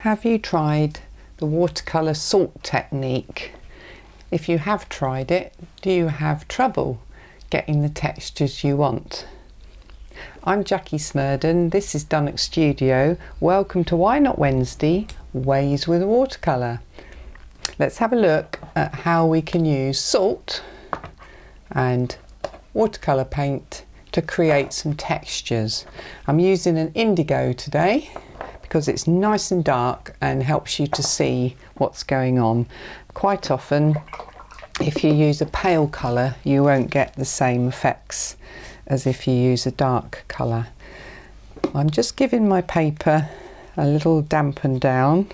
Have you tried the watercolour salt technique? If you have tried it, do you have trouble getting the textures you want? I'm Jackie Smurden, this is Dunnock Studio. Welcome to Why Not Wednesday, Ways with Watercolour. Let's have a look at how we can use salt and watercolour paint to create some textures. I'm using an indigo today because it's nice and dark and helps you to see what's going on. Quite often, if you use a pale colour, you won't get the same effects as if you use a dark colour. I'm just giving my paper a little dampen down,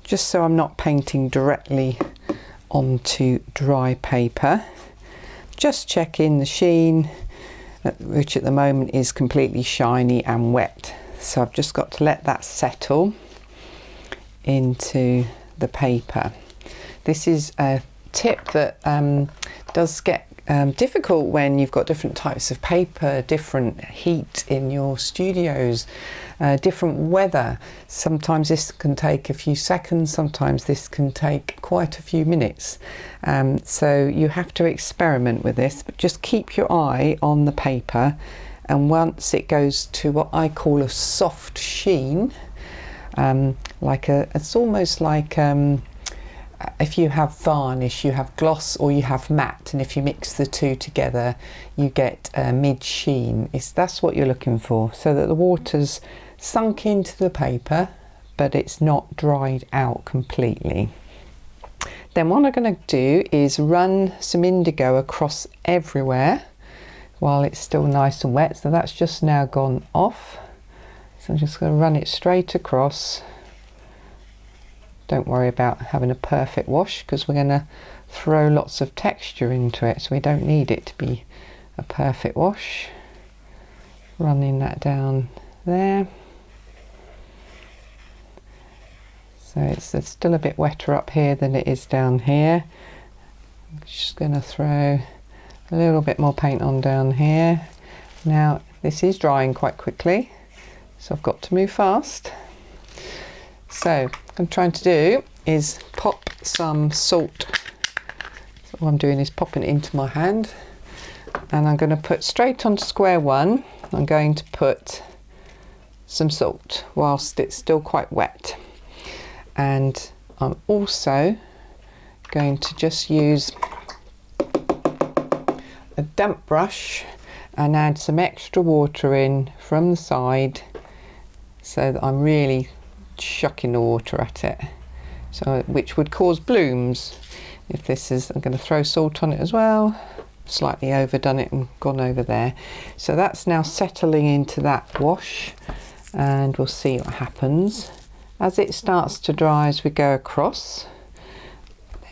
just so I'm not painting directly onto dry paper. Just checking the sheen, which at the moment is completely shiny and wet. So I've just got to let that settle into the paper. This is a tip that does get difficult when you've got different types of paper, different heat in your studios, different weather. Sometimes this can take a few seconds, sometimes this can take quite a few minutes. So you have to experiment with this, but just keep your eye on the paper. And once it goes to what I call a soft sheen, it's almost like if you have varnish, you have gloss or you have matte, and if you mix the two together, you get a mid sheen. That's what you're looking for, so that the water's sunk into the paper, but it's not dried out completely. Then what I'm going to do is run some indigo across everywhere while it's still nice and wet. So that's just now gone off. So I'm just going to run it straight across. Don't worry about having a perfect wash because we're going to throw lots of texture into it, so we don't need it to be a perfect wash. Running that down there. So it's still a bit wetter up here than it is down here. I'm just going to throw a little bit more paint on down here. Now this is drying quite quickly, so I've got to move fast. So what I'm trying to do is pop some salt. So what I'm doing is popping it into my hand, and I'm going to put straight onto square one. I'm going to put some salt whilst it's still quite wet, and I'm also going to just use a damp brush and add some extra water in from the side, so that I'm really chucking the water at it, so which would cause blooms. If this is, I'm going to throw salt on it as well. Slightly overdone it and gone over there. So that's now settling into that wash, and we'll see what happens as it starts to dry as we go across.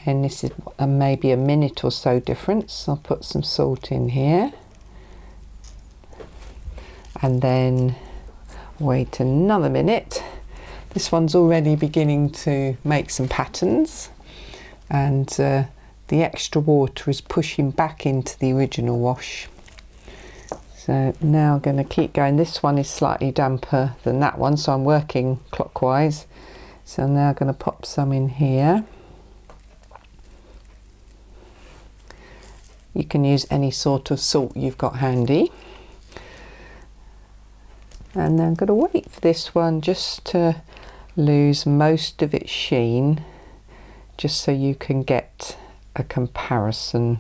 And this is maybe a minute or so difference. I'll put some salt in here and then wait another minute. This one's already beginning to make some patterns, and the extra water is pushing back into the original wash. So now I'm going to keep going. This one is slightly damper than that one, so I'm working clockwise. So I'm now going to pop some in here. You can use any sort of salt you've got handy. And then I'm going to wait for this one just to lose most of its sheen, just so you can get a comparison.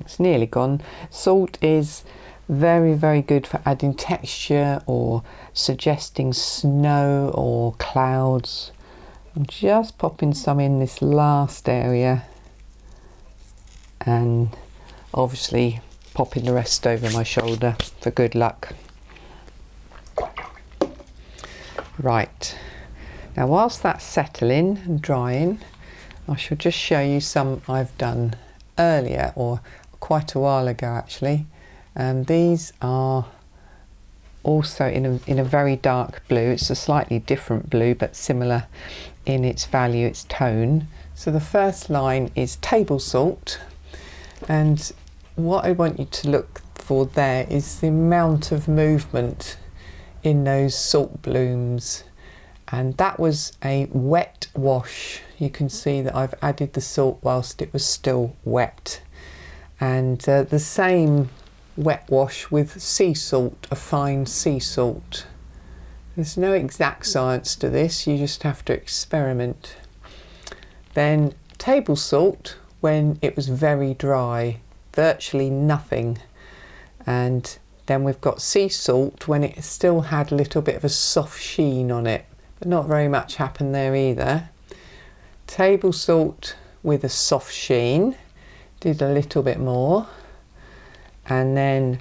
It's nearly gone. Salt is very, very good for adding texture or suggesting snow or clouds. I'm just popping some in this last area, and obviously popping the rest over my shoulder for good luck. Right, now whilst that's settling and drying, I shall just show you some I've done earlier, or quite a while ago actually. These are also in a very dark blue. It's a slightly different blue but similar in its value, its tone. So the first line is table salt, And what I want you to look for there is the amount of movement in those salt blooms. And that was a wet wash. You can see that I've added the salt whilst it was still wet. And the same wet wash with sea salt, a fine sea salt. There's no exact science to this, you just have to experiment. Then table salt when it was very dry, virtually nothing. And then we've got sea salt when it still had a little bit of a soft sheen on it, but not very much happened there either. Table salt with a soft sheen, did a little bit more. And then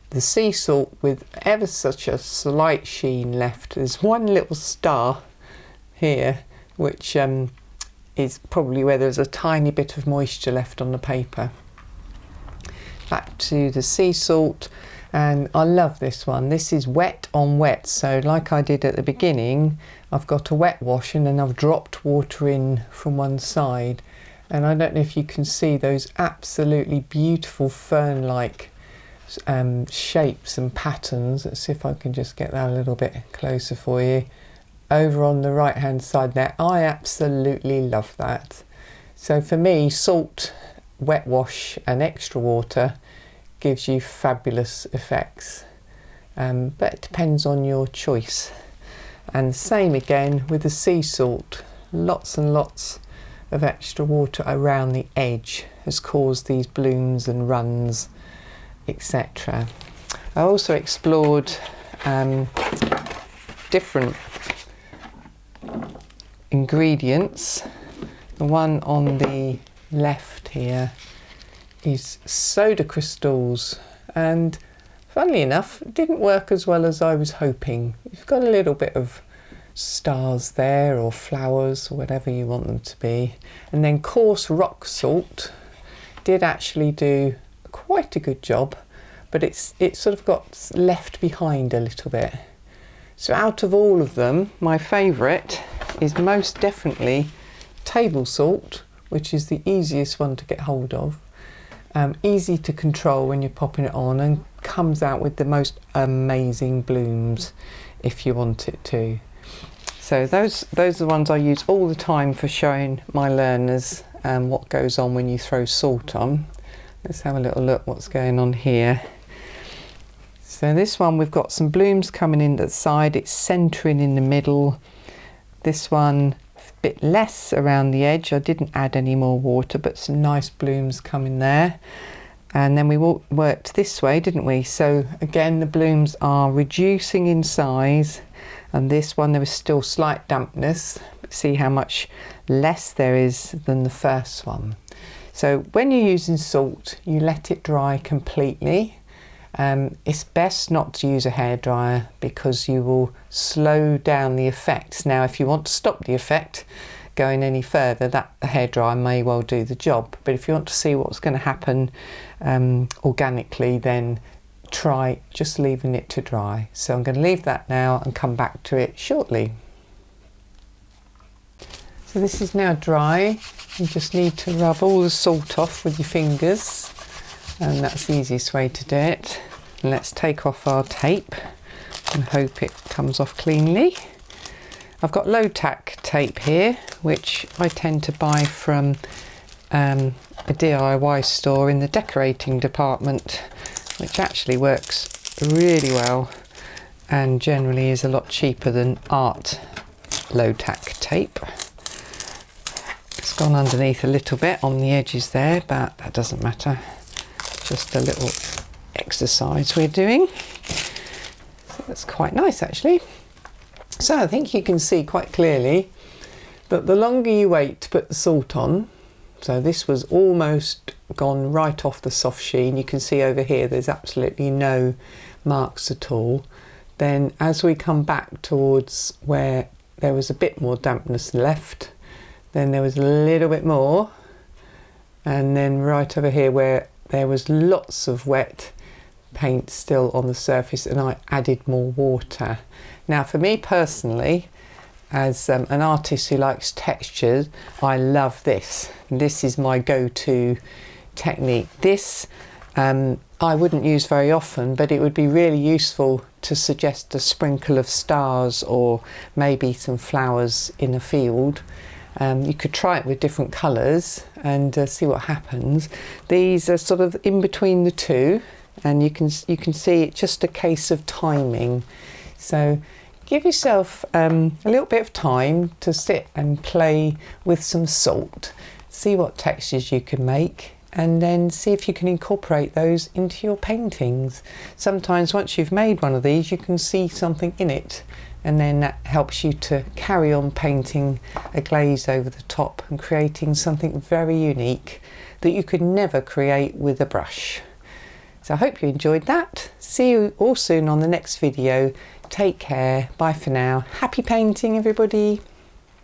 the sea salt with ever such a slight sheen left. There's one little star here, which is probably where there's a tiny bit of moisture left on the paper. Back to the sea salt, and I love this one. This is wet on wet, so like I did at the beginning, I've got a wet wash and then I've dropped water in from one side, and I don't know if you can see those absolutely beautiful fern-like shapes and patterns. Let's see if I can just get that a little bit closer for you. Over on the right hand side there, I absolutely love that. So for me, salt, wet wash and extra water gives you fabulous effects, but it depends on your choice. And same again with the sea salt, lots and lots of extra water around the edge has caused these blooms and runs, etc. I also explored different ingredients. The one on the left here is soda crystals, and funnily enough it didn't work as well as I was hoping. You've got a little bit of stars there, or flowers, or whatever you want them to be. And then coarse rock salt did actually do quite a good job, but it sort of got left behind a little bit. So out of all of them, my favourite is most definitely table salt, which is the easiest one to get hold of. Easy to control when you're popping it on, and comes out with the most amazing blooms if you want it to. So those are the ones I use all the time for showing my learners what goes on when you throw salt on. Let's have a little look what's going on here. So this one, we've got some blooms coming in the side, it's centering in the middle. This one, a bit less around the edge. I didn't add any more water, but some nice blooms coming there. And then we worked this way, didn't we? So again, the blooms are reducing in size, and this one there was still slight dampness. See how much less there is than the first one. So when you're using salt, you let it dry completely. It's best not to use a hairdryer because you will slow down the effects. Now if you want to stop the effect going any further, that the hairdryer may well do the job, but if you want to see what's going to happen organically, then try just leaving it to dry. So I'm going to leave that now and come back to it shortly. So this is now dry. You just need to rub all the salt off with your fingers, and that's the easiest way to do it. And let's take off our tape and hope it comes off cleanly. I've got low tack tape here, which I tend to buy from a DIY store in the decorating department, which actually works really well and generally is a lot cheaper than art low tack tape. It's gone underneath a little bit on the edges there, but that doesn't matter. Just a little exercise we're doing. So that's quite nice actually. So I think you can see quite clearly that the longer you wait to put the salt on, so this was almost gone right off the soft sheen, you can see over here there's absolutely no marks at all. Then as we come back towards where there was a bit more dampness left, then there was a little bit more, and then right over here where there was lots of wet paint still on the surface, and I added more water. Now for me personally, as an artist who likes textures, I love this. This is my go-to technique. This I wouldn't use very often, but it would be really useful to suggest a sprinkle of stars or maybe some flowers in a field. You could try it with different colours and see what happens. These are sort of in between the two, and you can see it's just a case of timing. So give yourself a little bit of time to sit and play with some salt, see what textures you can make, and then see if you can incorporate those into your paintings. Sometimes once you've made one of these, you can see something in it, and then that helps you to carry on painting a glaze over the top and creating something very unique that you could never create with a brush. So I hope you enjoyed that. See you all soon on the next video. Take care. Bye for now. Happy painting, everybody.